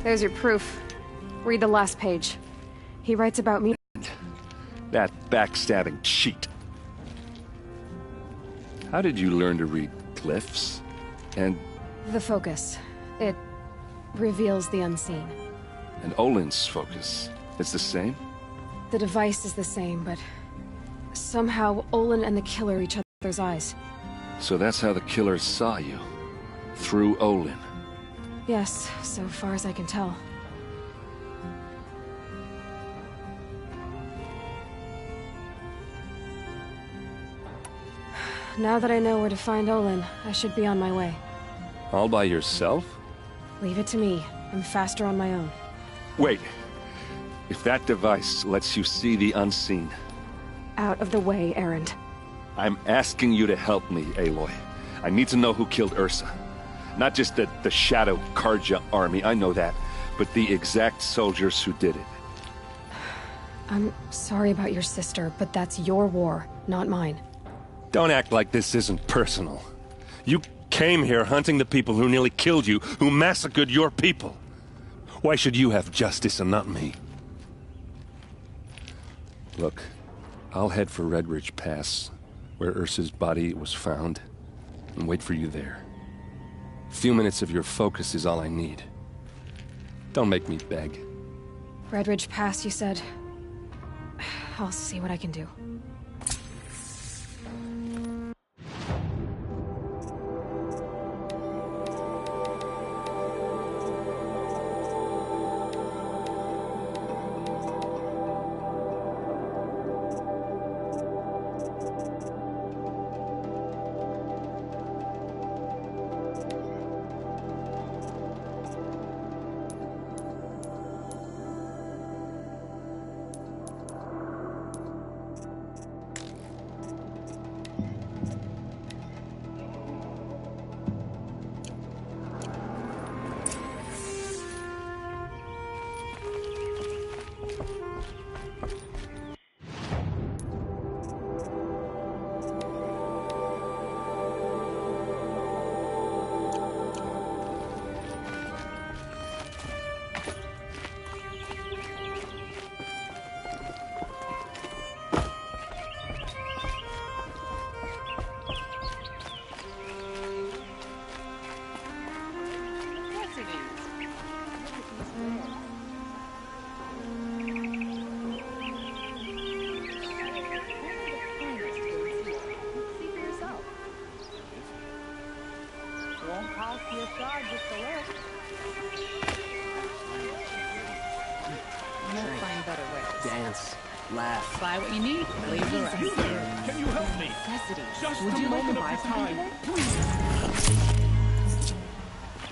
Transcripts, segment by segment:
There's your proof. Read the last page. He writes about me. That backstabbing cheat. How did you learn to read glyphs? And The focus. It reveals the unseen. Olin's focus is the same? The device is the same, but somehow Olin and the killer are each other's eyes. So that's how the killers saw you. Through Olin. Yes, so far as I can tell. Now that I know where to find Olin, I should be on my way. All by yourself? Leave it to me. I'm faster on my own. Wait. If that device lets you see the unseen... Out of the way, Erend. I'm asking you to help me, Aloy. I need to know who killed Ursa. Not just the Shadow Carja army, I know that, but the exact soldiers who did it. I'm sorry about your sister, but that's your war, not mine. Don't act like this isn't personal. You came here hunting the people who nearly killed you, who massacred your people. Why should you have justice and not me? Look, I'll head for Redridge Pass, where Ursa's body was found, and wait for you there. A few minutes of your focus is all I need. Don't make me beg. Redridge Pass, you said? I'll see what I can do. Dance, laugh. Buy what you need, leave the rest. Can you help me? Just a moment of time, please.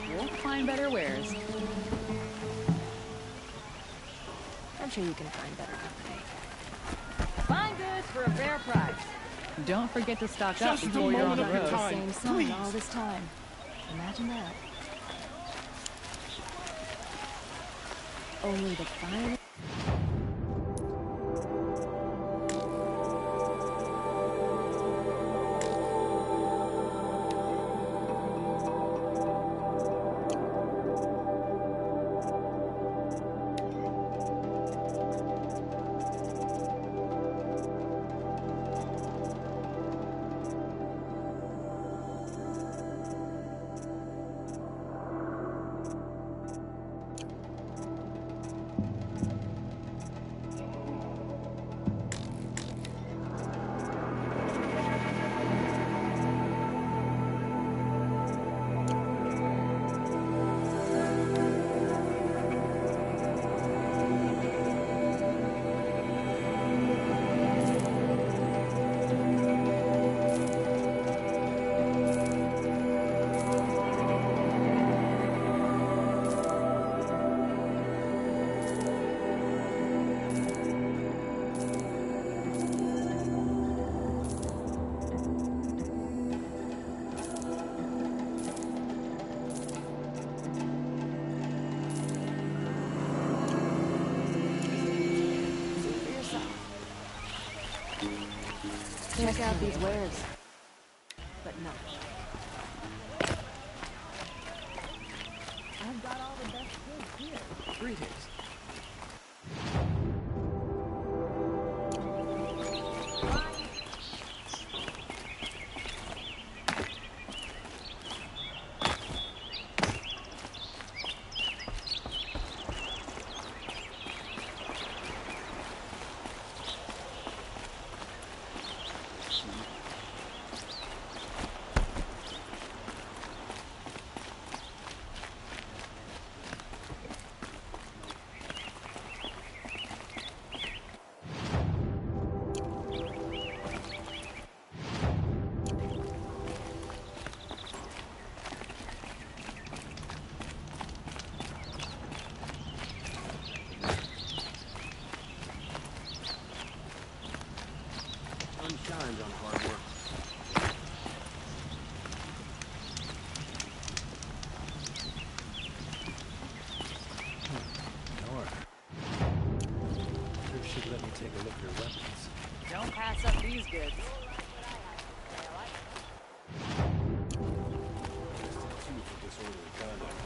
You'll find better wares. I'm sure you can find better company. Fine goods for a fair price. Don't forget to stock up Just a before you're on moment the of road. time, Same song please. all this time. Imagine that. Only the final... Check out these wares. But no. I've got all the best goods here. Greetings. Sun shines on hard work. Nora. Sure should let me take a look at her weapons. Don't pass up these goods. Two for disorderly conduct.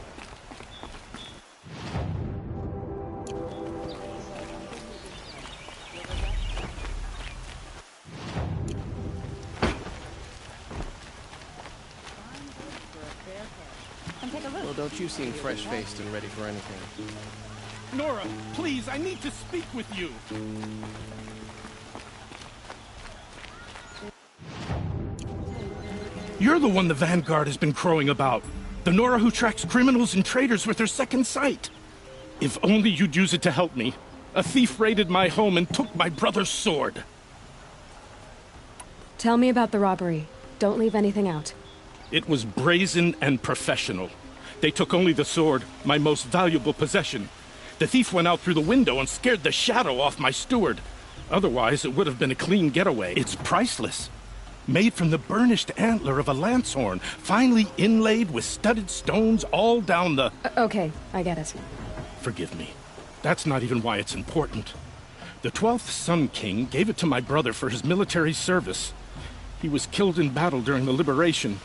Come take a look. Well, don't you seem fresh-faced and ready for anything. Nora, please, I need to speak with you. You're the one the Vanguard has been crowing about. The Nora who tracks criminals and traitors with her second sight. If only you'd use it to help me. A thief raided my home and took my brother's sword. Tell me about the robbery. Don't leave anything out. It was brazen and professional. They took only the sword, my most valuable possession. The thief went out through the window and scared the shadow off my steward. Otherwise, it would have been a clean getaway. It's priceless. Made from the burnished antler of a lancehorn, finely inlaid with studded stones all down the... Okay, I get it. Forgive me. That's not even why it's important. The 12th Sun King gave it to my brother for his military service. He was killed in battle during the liberation.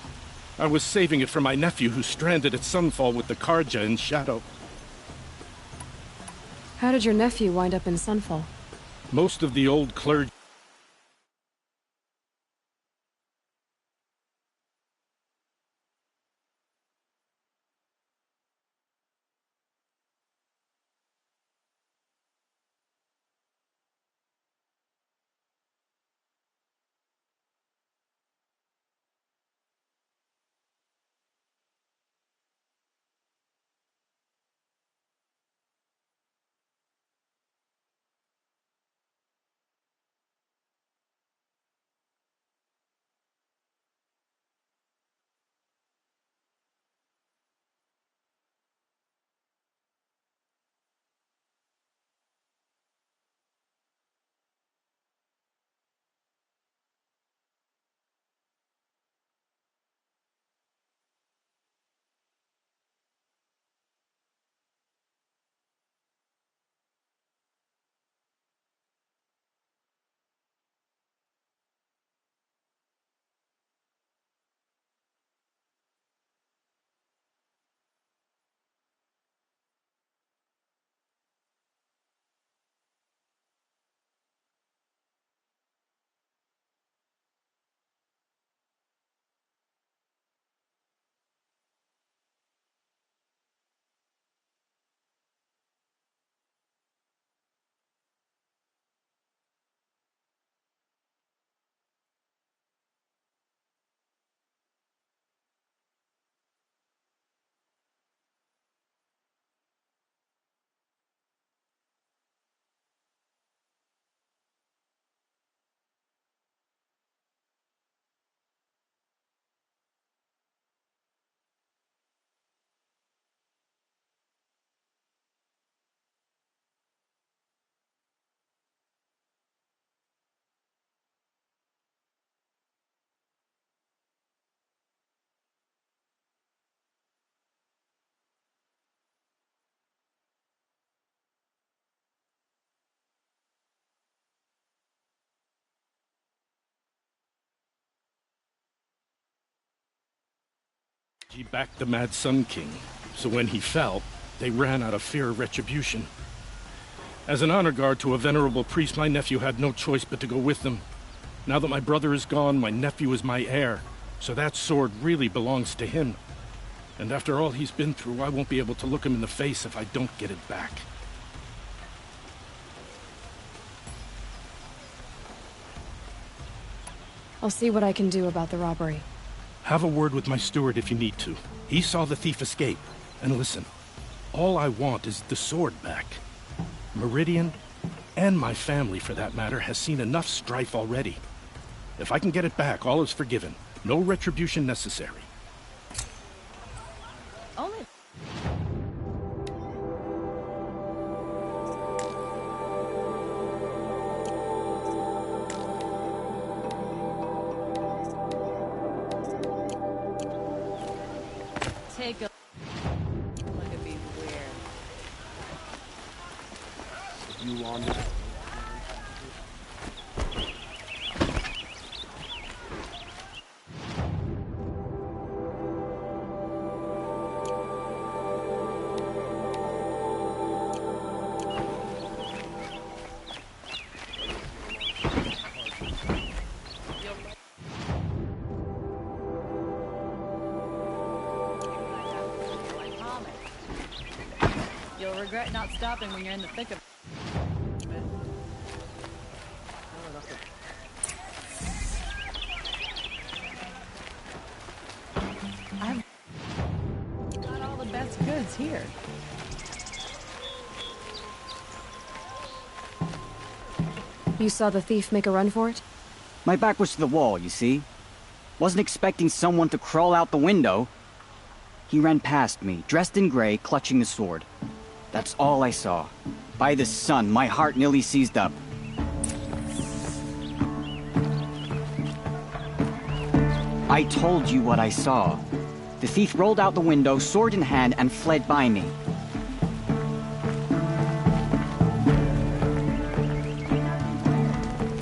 I was saving it for my nephew who's stranded at Sunfall with the Karja in Shadow. How did your nephew wind up in Sunfall? Most of the old clergy... He backed the Mad Sun King, so when he fell, They ran out of fear of retribution. As an honor guard to a venerable priest, my nephew had no choice but to go with them. Now that my brother is gone, my nephew is my heir, so that sword really belongs to him. And after all he's been through, I won't be able to look him in the face if I don't get it back. I'll see what I can do about the robbery. Have a word with my steward if you need to. He saw the thief escape. And listen, all I want is the sword back. Meridian, and my family for that matter, has seen enough strife already. If I can get it back, all is forgiven. No retribution necessary. Only... Take a look at these weird. You on this? You'll regret not stopping when you're in the thick of it. I've got all the best goods here. You saw the thief make a run for it? My back was to the wall, you see. Wasn't expecting someone to crawl out the window. He ran past me, dressed in gray, clutching the sword. That's all I saw. By the sun, my heart nearly seized up. I told you what I saw. The thief rolled out the window, sword in hand, and fled by me.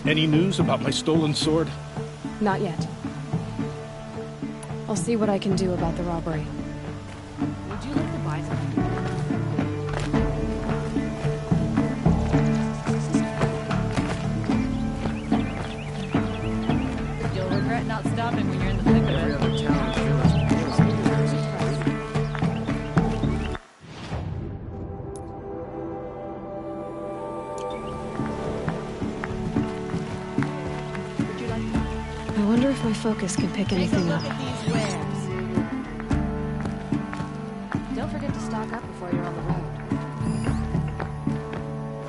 Any news about my stolen sword? Not yet. I'll see what I can do about the robbery. Would you like to buy something? You'll regret not stopping when you're in the thick of it. Would you like to? I wonder if my focus can pick Take a anything look up. at these wares. Don't forget to stock up before you're on the road.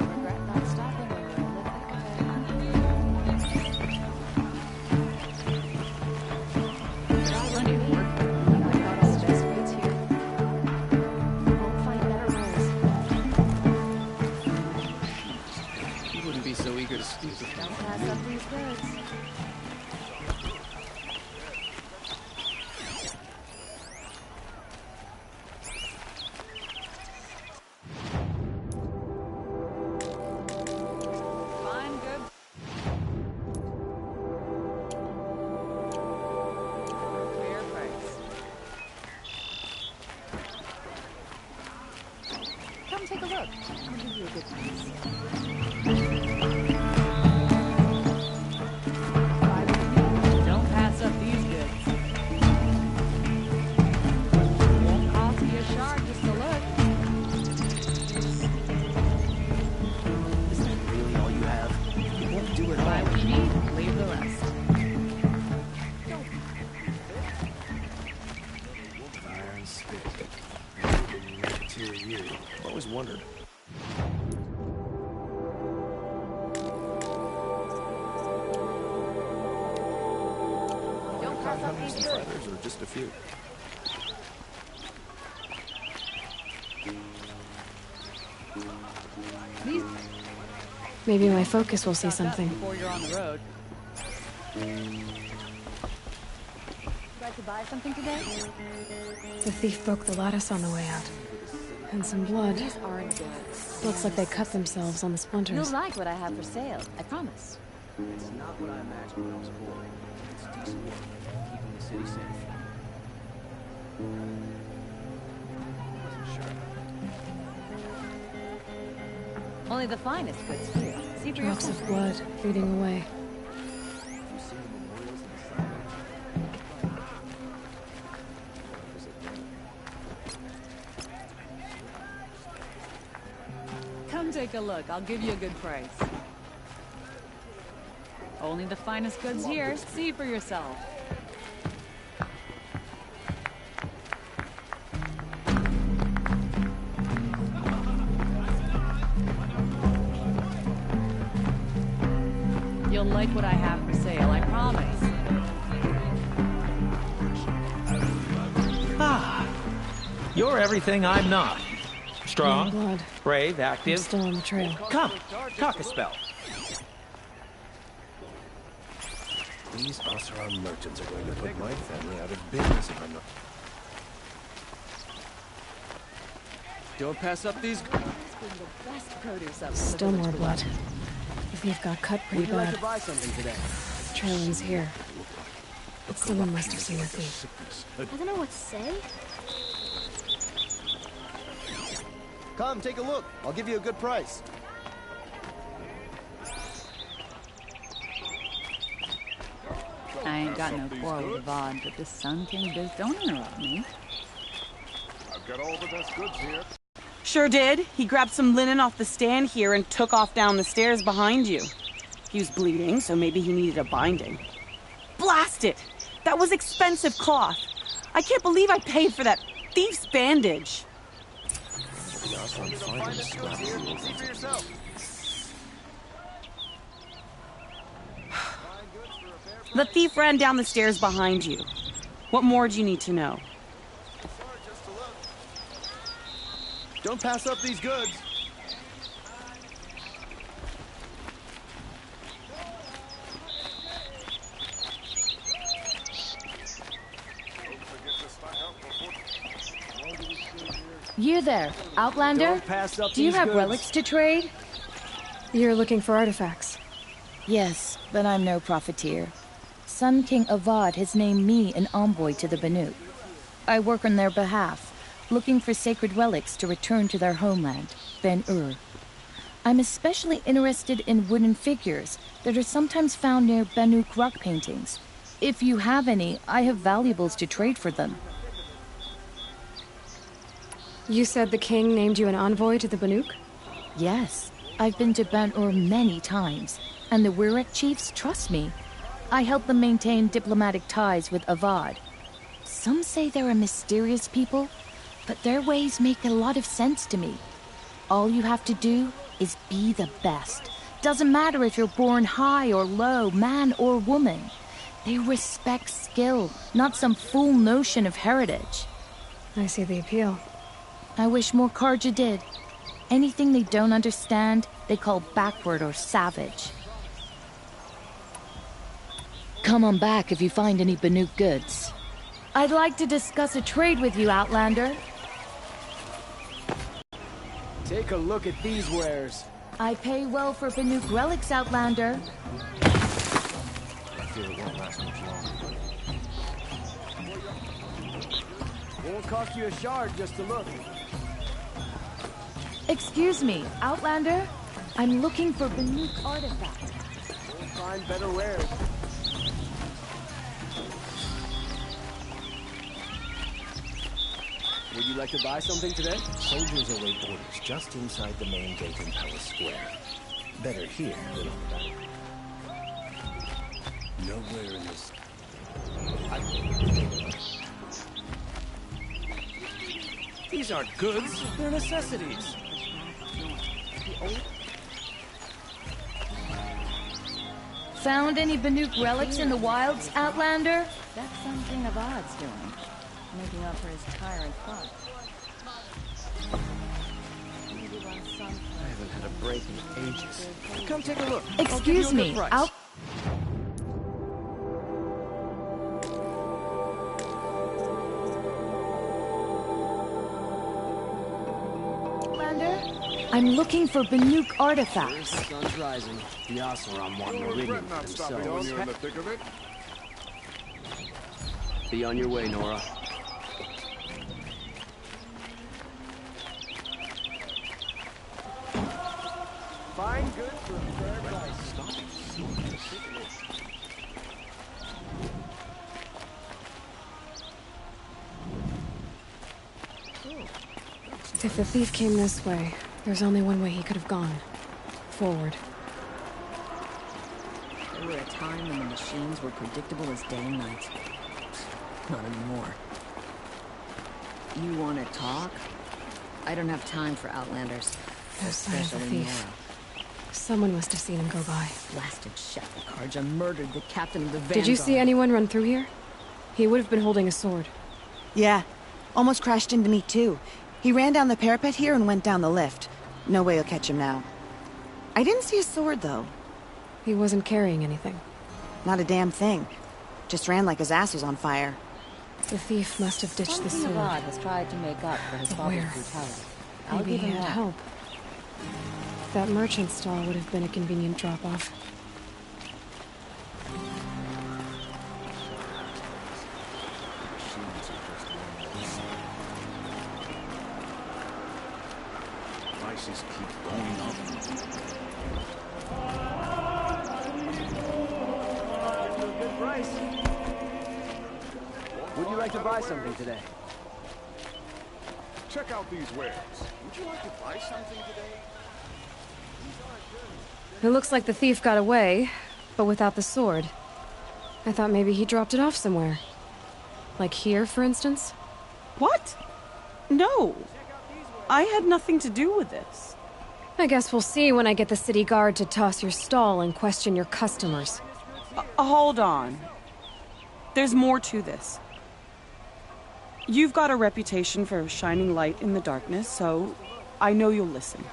You'll regret not stopping when you're in the thick of it. Plenty of work. I got all the best rates here. You won't find better rates. You wouldn't be so eager to speak. Don't pass up these goods. Fine, good. Fair price. Come take a look. I'll give you a good price. Buy what you need. Don't pass up these goods. Won't cost you a shard just to look. Is that really all you have? It won't do it Buy all. what you need, leave the rest. Iron stick. Material. I've always wondered. Don't pass up Hundreds these of goods. fighters or just a few? These Maybe my focus will see stock up something. before you're on the road. Like to buy something today? The thief broke the lattice on the way out. And some blood. These aren't goods. Looks like they cut themselves on the You'll splinters. like what I have for sale. I promise. It's not what I imagined when I was born. It's decent work, keeping the city safe. Wasn't sure. Only the finest goods here. See for Drops yourself. of blood fading away. Come take a look. I'll give you a good price. Only the finest goods here. See for yourself. You'll like what I have for sale, I promise. Ah, you're everything I'm not. Strong, Blood. brave, I'm active. still on the trail. Come, talk a spell. These Oseram merchants are going to put my family out of business if I'm not. Don't pass up these. It's been the best produce of Still more blood. The thief got cut pretty Would you like bad. to buy something today? Trail ends here. But someone must have seen the thief. I don't know what to say. Come, take a look. I'll give you a good price. I ain't got no quarrel with Avad, but this Sun King biz don't interrupt me. I've got all the best goods here. Sure did. He grabbed some linen off the stand here and took off down the stairs behind you. He was bleeding, so maybe he needed a binding. Blast it! That was expensive cloth. I can't believe I paid for that thief's bandage. The Oseram find a scrap jewels. See for yourself. The thief ran down the stairs behind you. What more do you need to know? Don't pass up these goods. You there, Outlander? Don't pass up Do you these have goods. relics to trade? You're looking for artifacts. Yes, but I'm no profiteer. Sun King Avad has named me an envoy to the Banuk. I work on their behalf, looking for sacred relics to return to their homeland, Ben-Ur. I'm especially interested in wooden figures that are sometimes found near Banuk rock paintings. If you have any, I have valuables to trade for them. You said the king named you an envoy to the Banuk? Yes, I've been to Ben-Ur many times, and the Wirek chiefs trust me. I help them maintain diplomatic ties with Avad. Some say they're a mysterious people, but their ways make a lot of sense to me. All you have to do is be the best. Doesn't matter if you're born high or low, man or woman. They respect skill, not some fool notion of heritage. I see the appeal. I wish more Karja did. Anything they don't understand, they call backward or savage. Come on back if you find any Banuk goods. I'd like to discuss a trade with you, Outlander. Take a look at these wares. I pay well for Banuk relics, Outlander. I fear it won't last much longer. Won't cost you a shard just to look. Excuse me, Outlander? I'm looking for Banuk artifacts. We'll find better wares. Would you like to buy something today? Soldiers await orders just inside the main gate in Palace Square. Better here than on the back. Nowhere in this... These aren't goods, they're necessities. Found any Banuk relics in the wilds, Outlander? That's something Avad's doing. Making up for his tiring plot. I haven't had a break in ages. Come take a look. Excuse me, Outlander? I'm looking for Banuk artifacts. The sun's rising. The Oseram want Meridian for themselves. Be on your way, Nora. Fine goods for a fair price. If the thief came this way, there's only one way he could have gone. Forward. There were a time when the machines were predictable as day and night. Not anymore. You want to talk? I don't have time for Outlanders. No sign of the Especially thief. Nora. Someone must have seen him go by. Blasted Shattercarja murdered the captain of the Vanguard. Did you see anyone run through here? He would have been holding a sword. Yeah. Almost crashed into me, too. He ran down the parapet here and went down the lift. No way you'll catch him now. I didn't see a sword, though. He wasn't carrying anything. Not a damn thing. Just ran like his ass was on fire. The thief must have ditched the sword. Avad has tried to make up for his But father's where? brutality. I'll Maybe give he him had that. help. That merchant stall would have been a convenient drop-off. Prices keep going up. Good price. Would you like to buy something today? Check out these wares. Would you like to buy something today? It looks like the thief got away, but without the sword. I thought maybe he dropped it off somewhere. Like here, for instance? What? No. I had nothing to do with this. I guess we'll see when I get the city guard to toss your stall and question your customers. Hold on. There's more to this. You've got a reputation for shining light in the darkness, so I know you'll listen.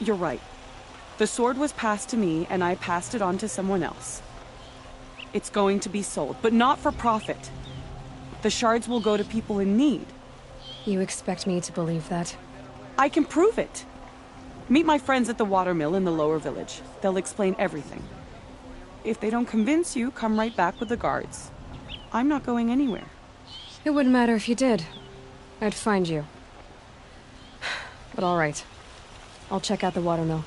You're right. The sword was passed to me, and I passed it on to someone else. It's going to be sold, but not for profit. The shards will go to people in need. You expect me to believe that? I can prove it. Meet my friends at the watermill in the lower village. They'll explain everything. If they don't convince you, come right back with the guards. I'm not going anywhere. It wouldn't matter if you did. I'd find you. But all right. I'll check out the watermill.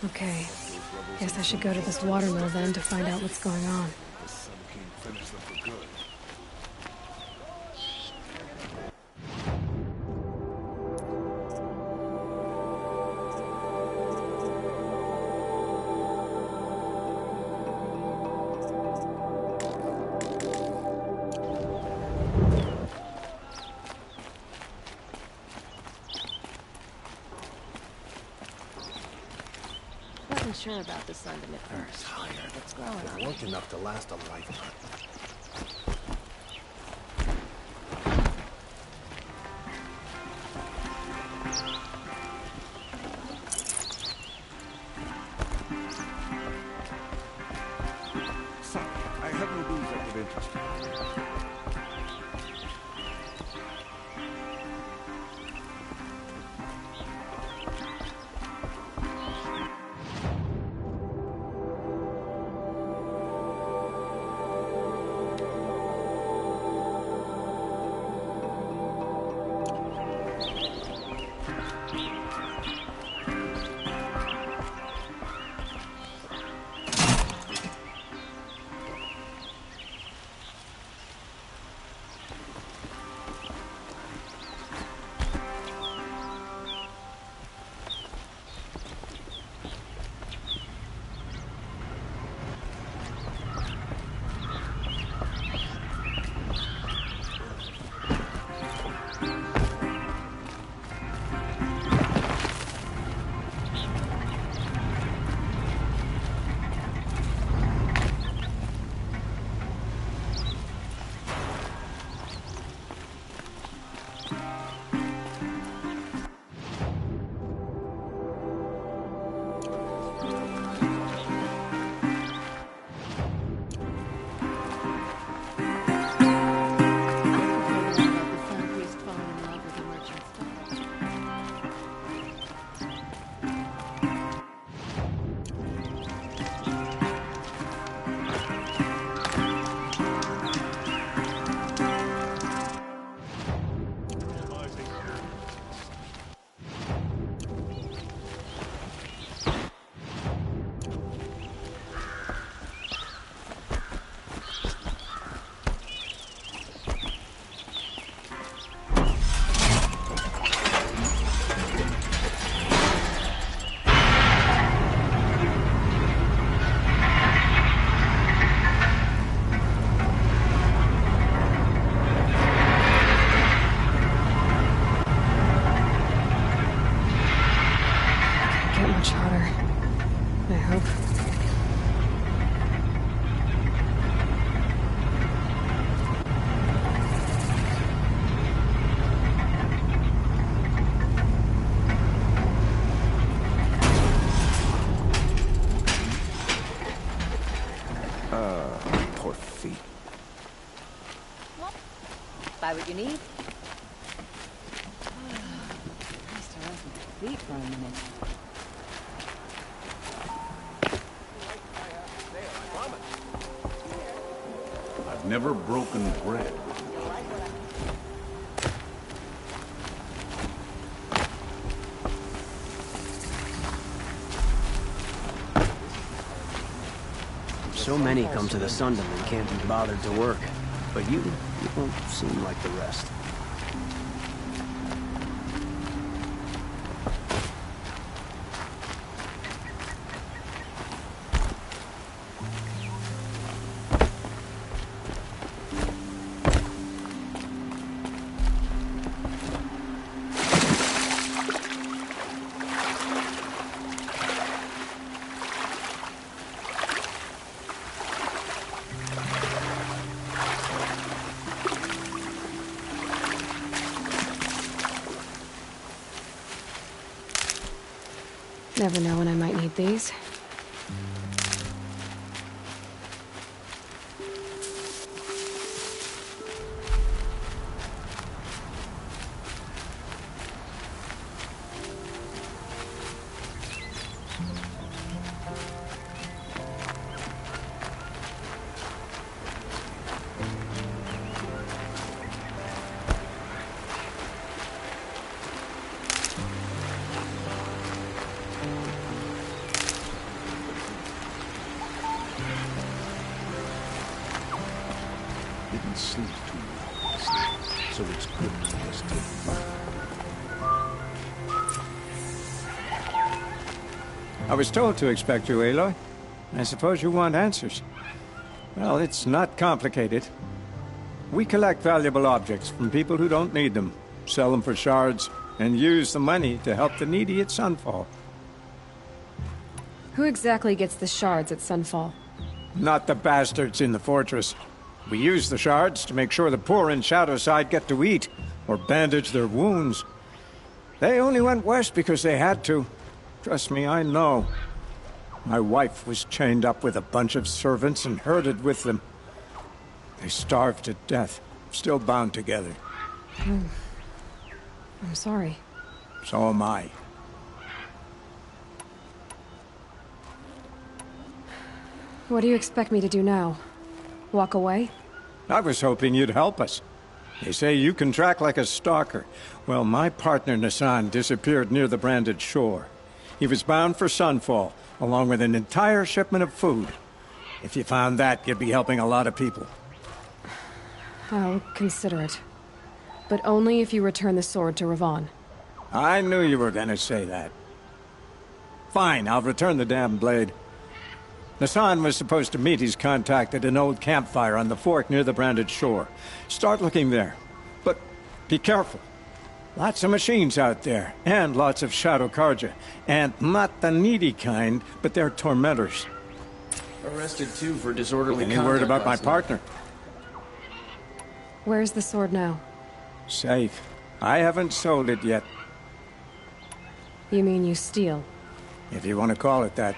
Okay. Guess I should go to this watermill then to find out what's going on. The Sun King finished them for good. Wasn't sure about the sun at first. What's growing on me? Work enough to last a lifetime. Sorry, I have no news that would interest you. Buy what you need. At least I left my feet for a minute. I've never broken bread. So many come to the Sundom and can't be bothered to work. But you don't seem like the rest. Never know when I might need these. Didn't sleep too well last night, so it's good to just take it easy. I was told to expect you, Aloy. I suppose you want answers. Well, it's not complicated. We collect valuable objects from people who don't need them, sell them for shards, and use the money to help the needy at Sunfall. Who exactly gets the shards at Sunfall? Not the bastards in the fortress. We use the shards to make sure the poor in Shadowside get to eat, or bandage their wounds. They only went west because they had to. Trust me, I know. My wife was chained up with a bunch of servants and herded with them. They starved to death, still bound together. I'm sorry. So am I. What do you expect me to do now? Walk away? I was hoping you'd help us. They say you can track like a stalker. Well, my partner Nassan disappeared near the branded shore. He was bound for Sunfall, along with an entire shipment of food. If you found that, you'd be helping a lot of people. I'll consider it. But only if you return the sword to Ravon. I knew you were gonna say that. Fine, I'll return the damn blade. Nassan was supposed to meet his contact at an old campfire on the fork near the branded shore. Start looking there. But be careful. Lots of machines out there, and lots of Shadow Karja. And not the needy kind, but they're tormentors. Arrested too for disorderly Any conduct. word about my last night. partner? Where's the sword now? Safe. I haven't sold it yet, You mean you steal? if you want to call it that.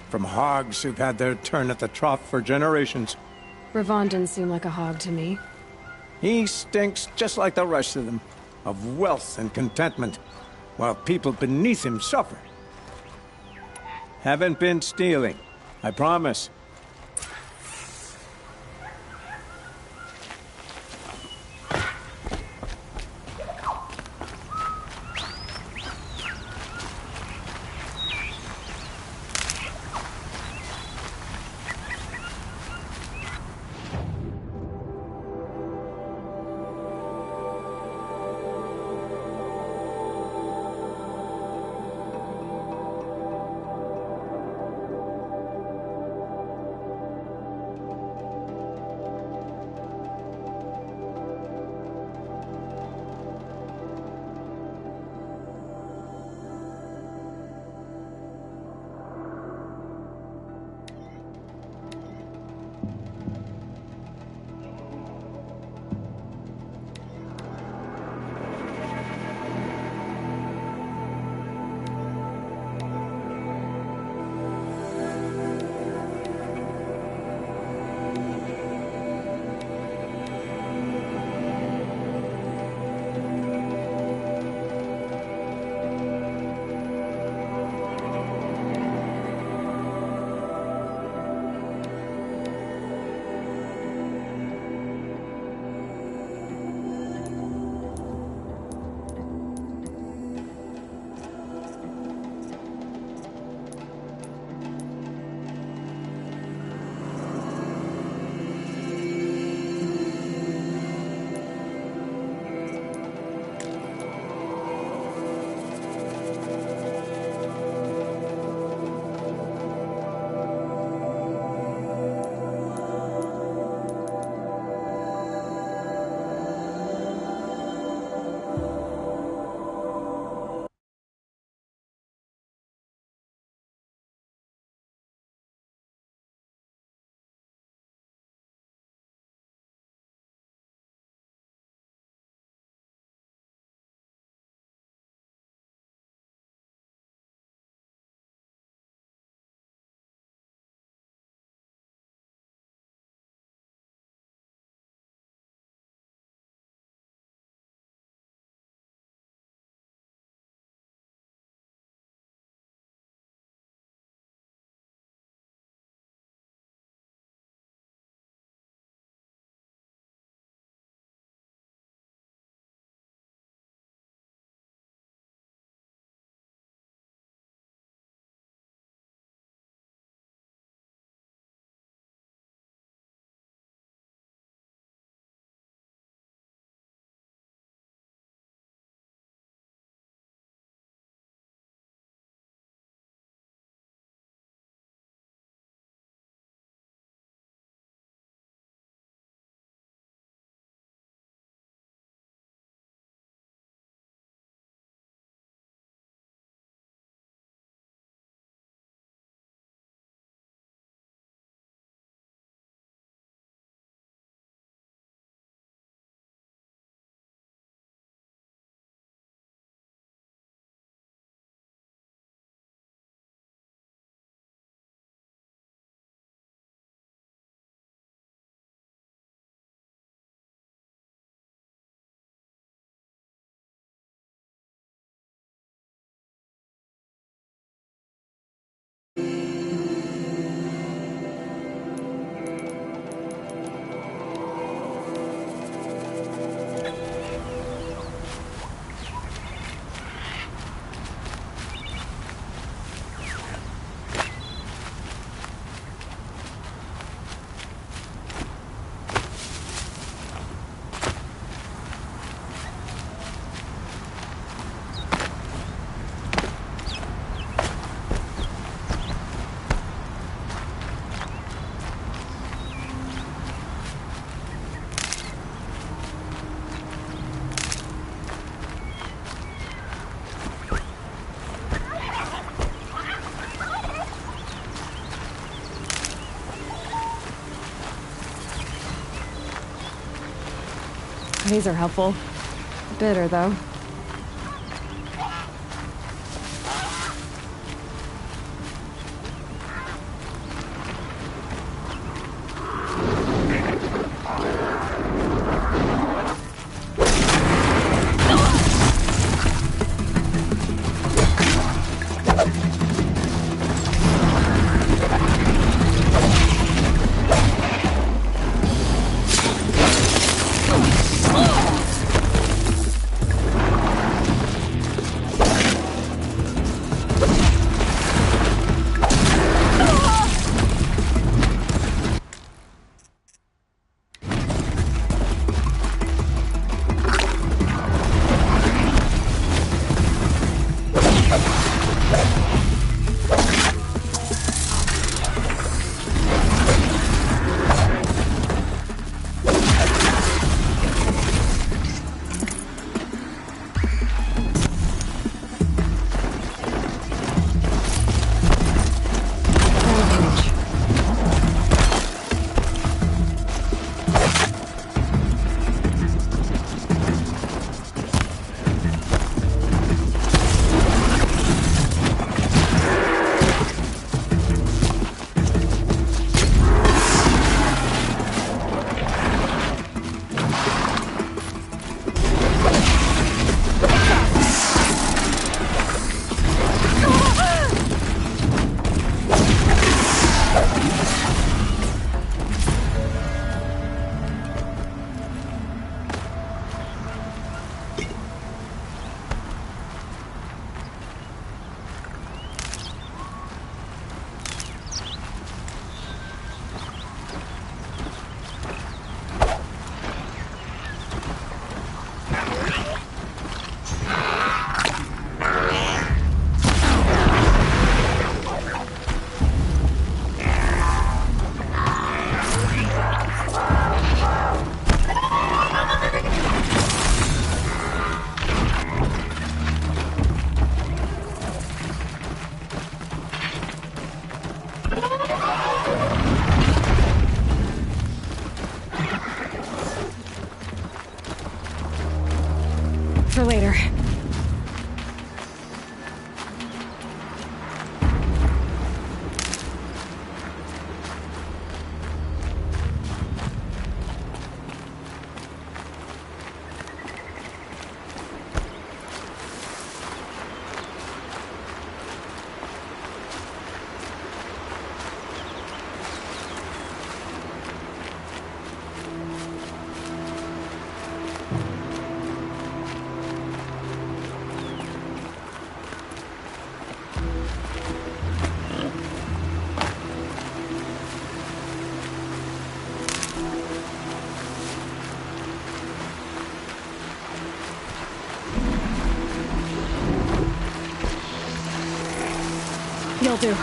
From hogs who've had their turn at the trough for generations. Ravon didn't seem like a hog to me. He stinks just like the rest of them, of wealth and contentment, while people beneath him suffer. Haven't been stealing, I promise. These are helpful. Bitter, though. For later. You'll do.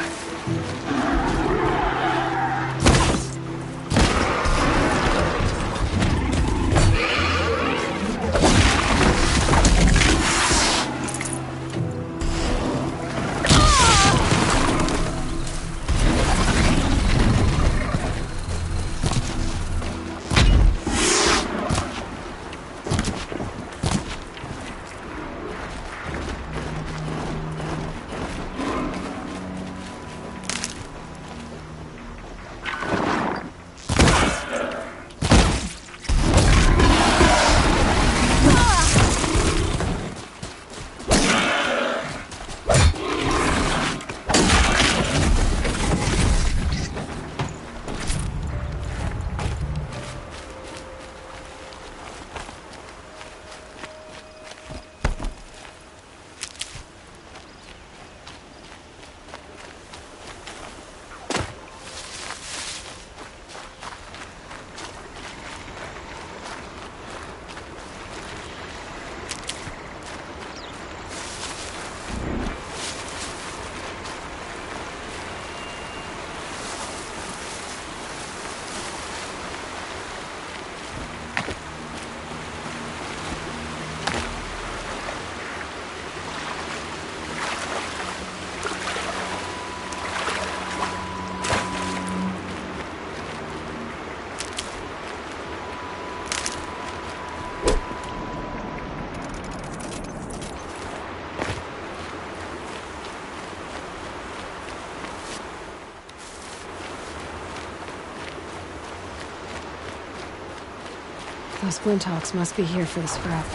Those Flinthawks must be here for the scrap.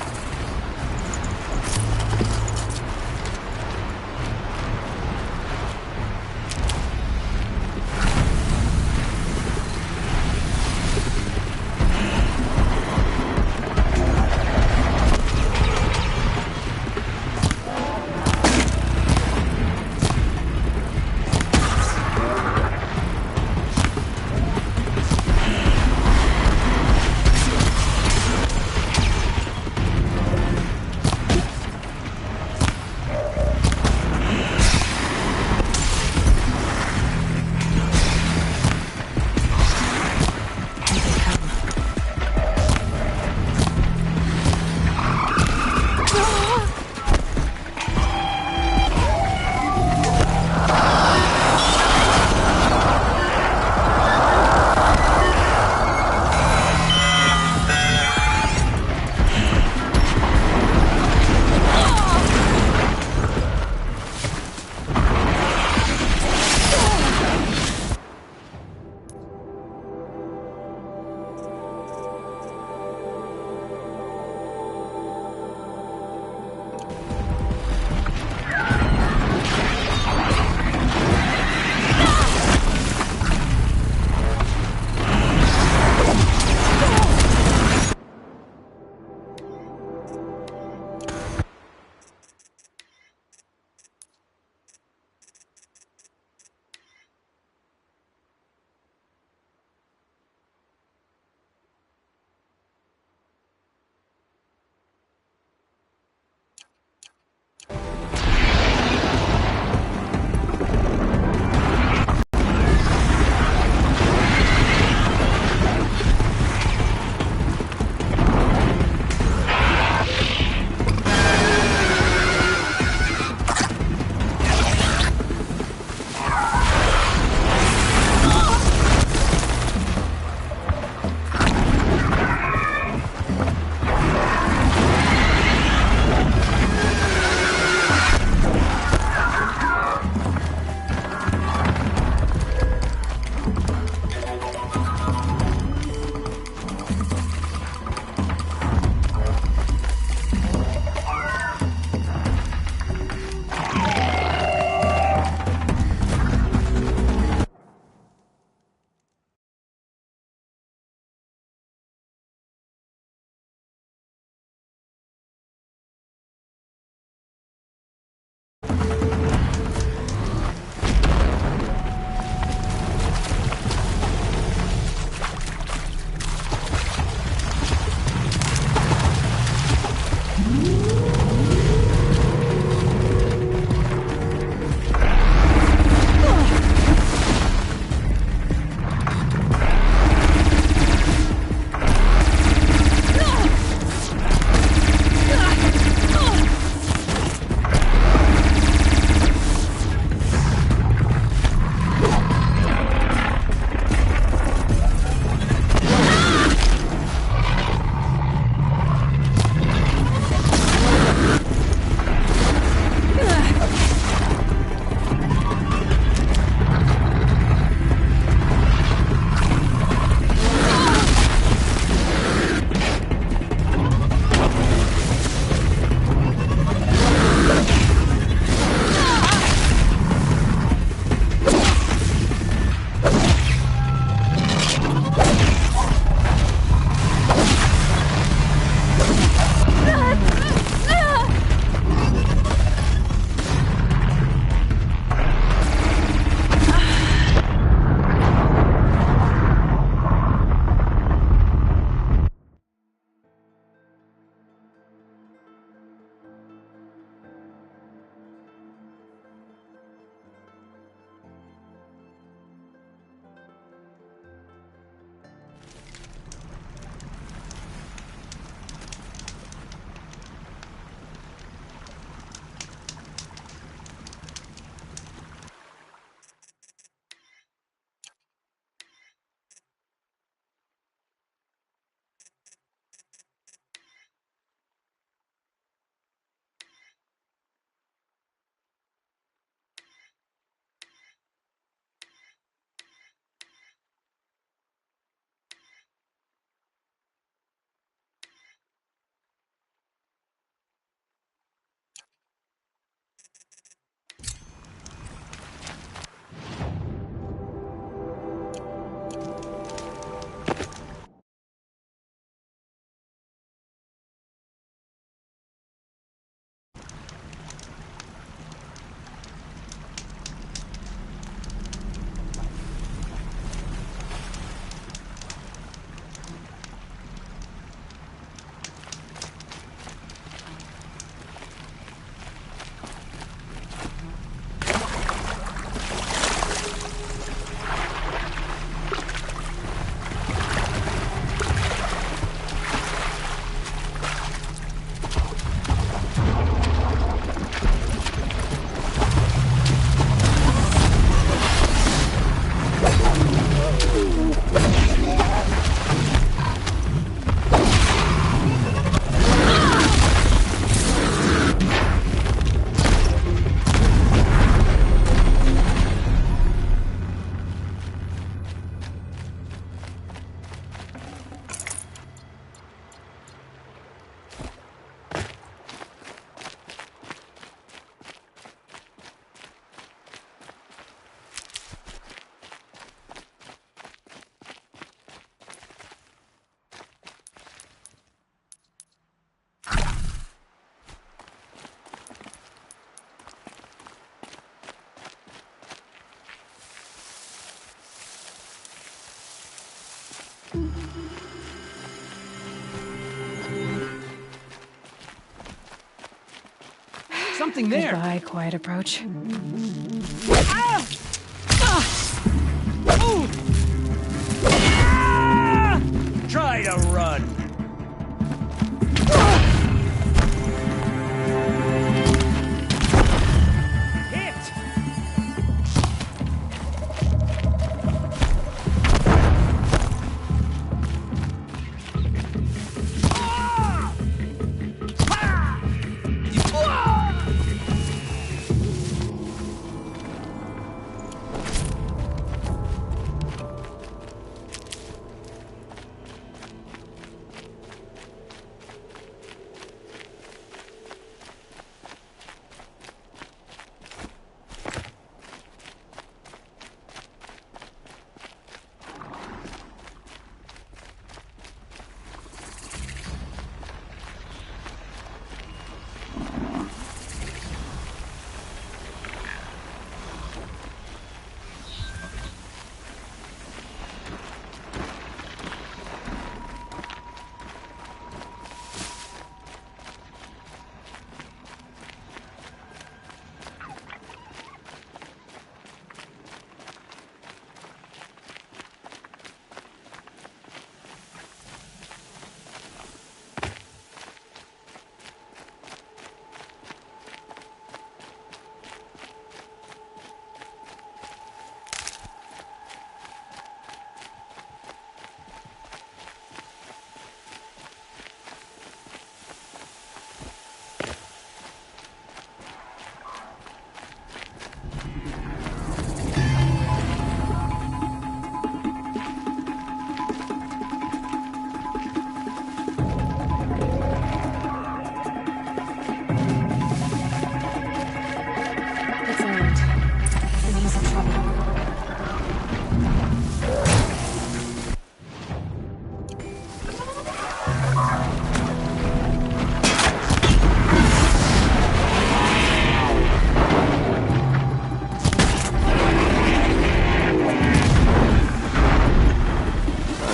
something there. Goodbye, quiet approach. Try to run.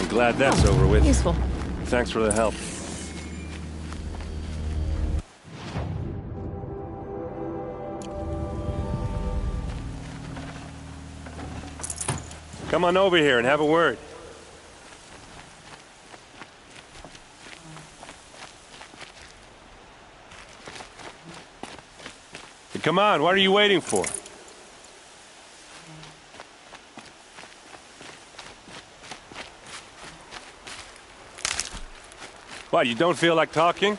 Glad that's over with. Useful. Thanks for the help. Come on over here and have a word. Hey, come on, what are you waiting for? What, you don't feel like talking?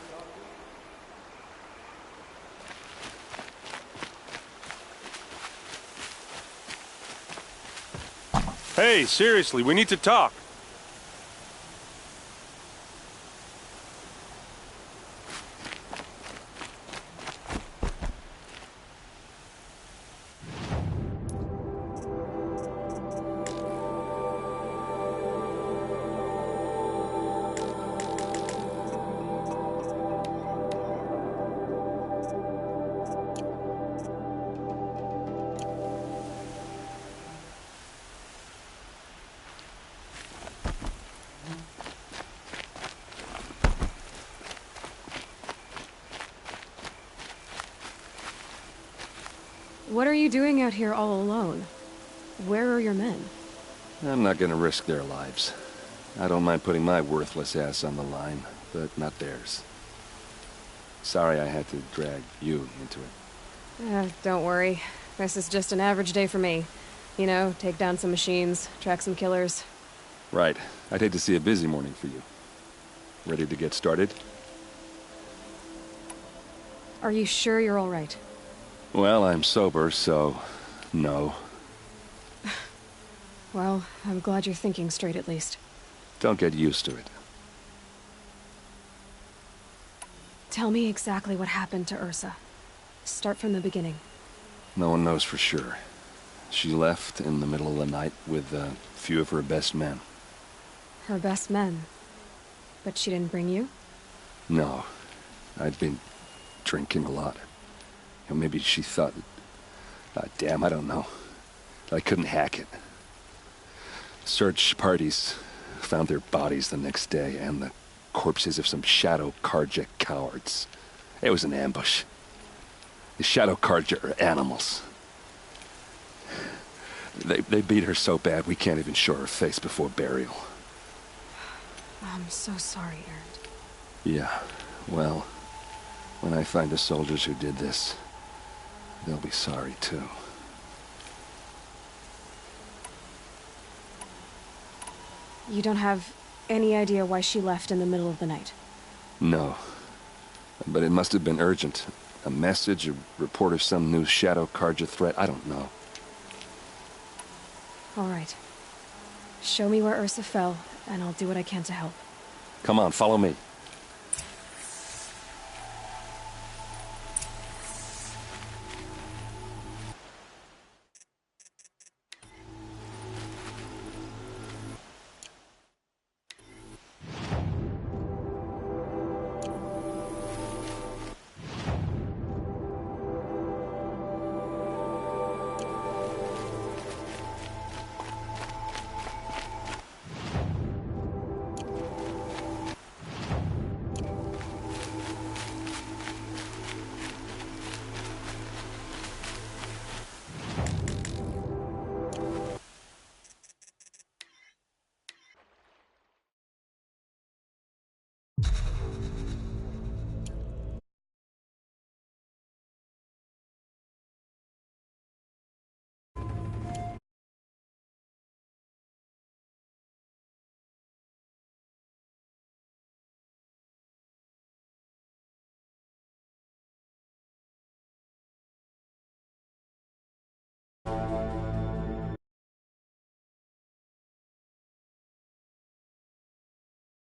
Hey, seriously, we need to talk. What are you doing out here all alone? Where are your men? I'm not gonna risk their lives. I don't mind putting my worthless ass on the line, but not theirs. Sorry I had to drag you into it. Don't worry. This is just an average day for me. You know, take down some machines, track some killers. Right. I'd hate to see a busy morning for you. Ready to get started? Are you sure you're all right? Well, I'm sober, so no. Well, I'm glad you're thinking straight at least. Don't get used to it. Tell me exactly what happened to Ursa. Start from the beginning. No one knows for sure. She left in the middle of the night with a few of her best men. Her best men? But she didn't bring you? No. I'd been drinking a lot. You know, maybe she thought... damn, I don't know. I couldn't hack it. Search parties found their bodies the next day, and the corpses of some shadow Carja cowards. It was an ambush. The Shadow Carja are animals. They beat her so bad we can't even show her face before burial. I'm so sorry, Erend. Yeah, well, when I find the soldiers who did this, they'll be sorry too. You don't have any idea why she left in the middle of the night? No. But it must have been urgent. A message, a report of some new Shadow Carja threat, I don't know. All right. Show me where Ursa fell, and I'll do what I can to help. Come on, follow me.